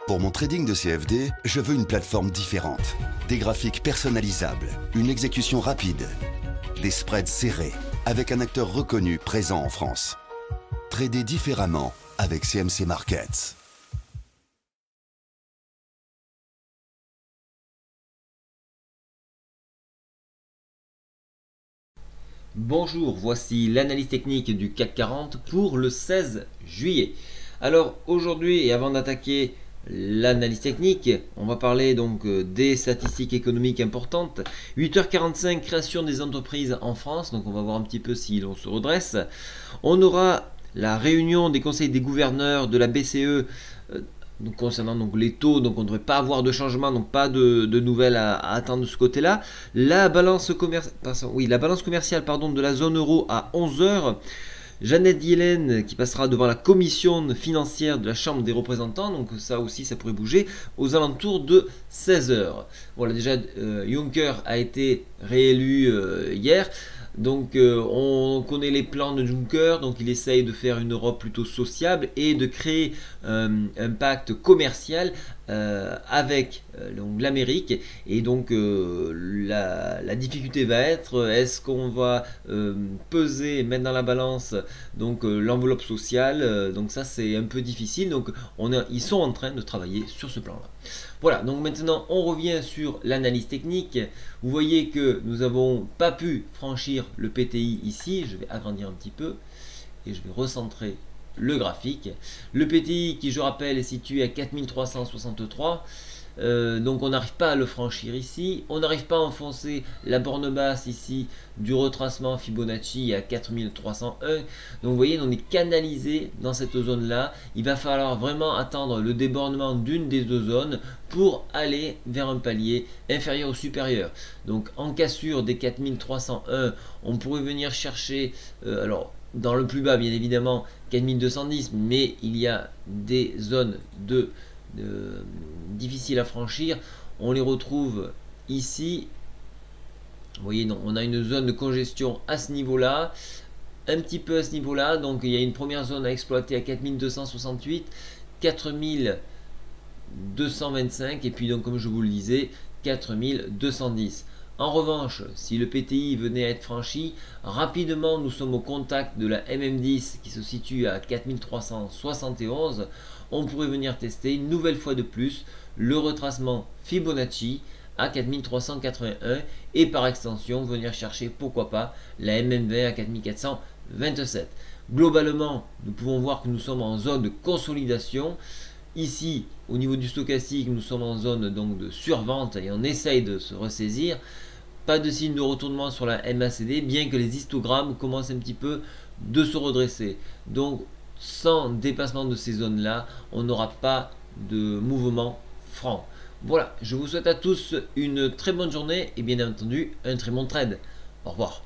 Pour mon trading de CFD, je veux une plateforme différente. Des graphiques personnalisables, une exécution rapide, des spreads serrés, avec un acteur reconnu présent en France. Trader différemment avec CMC Markets. Bonjour, voici l'analyse technique du CAC 40 pour le 16 juillet. Alors aujourd'hui, et avant d'attaquer l'analyse technique, on va parler donc des statistiques économiques importantes. 8h45, création des entreprises en France, donc on va voir un petit peu si l'on se redresse. On aura la réunion des conseils des gouverneurs de la BCE donc concernant donc les taux, donc on ne devrait pas avoir de changement, donc pas de nouvelles à attendre de ce côté-là. La balance commerciale de la zone euro à 11h. Janet Yellen qui passera devant la commission financière de la Chambre des représentants, donc ça aussi ça pourrait bouger aux alentours de 16h. Voilà, déjà Juncker a été réélu hier. Donc on connaît les plans de Juncker, donc il essaye de faire une Europe plutôt sociable et de créer un pacte commercial avec l'Amérique. Et donc la difficulté va être, est-ce qu'on va peser, mettre dans la balance donc l'enveloppe sociale, donc ça c'est un peu difficile, donc ils sont en train de travailler sur ce plan-là. Voilà, donc maintenant on revient sur l'analyse technique. Vous voyez que nous n'avons pas pu franchir le PTI ici. Je vais agrandir un petit peu et je vais recentrer le graphique. Le PTI qui, je rappelle, est situé à 4363. Donc on n'arrive pas à le franchir ici, on n'arrive pas à enfoncer la borne basse ici du retracement Fibonacci à 4301. Donc vous voyez, on est canalisé dans cette zone là. Il va falloir vraiment attendre le débornement d'une des deux zones pour aller vers un palier inférieur ou supérieur. Donc en cassure des 4301, on pourrait venir chercher alors dans le plus bas bien évidemment 4210, mais il y a des zones difficiles à franchir. On les retrouve ici. Vous voyez, non, on a une zone de congestion à ce niveau-là, un petit peu à ce niveau-là. Donc il y a une première zone à exploiter à 4268, 4225 et puis donc comme je vous le disais 4210. En revanche, si le PTI venait à être franchi, rapidement nous sommes au contact de la MM10 qui se situe à 4371. On pourrait venir tester une nouvelle fois de plus le retracement Fibonacci à 4381 et par extension venir chercher pourquoi pas la MM20 à 4427. Globalement, nous pouvons voir que nous sommes en zone de consolidation. Ici, au niveau du stochastique, nous sommes en zone donc de survente et on essaye de se ressaisir. Pas de signe de retournement sur la MACD, bien que les histogrammes commencent un petit peu de se redresser. Donc, sans dépassement de ces zones-là, on n'aura pas de mouvement franc. Voilà, je vous souhaite à tous une très bonne journée et bien entendu un très bon trade. Au revoir.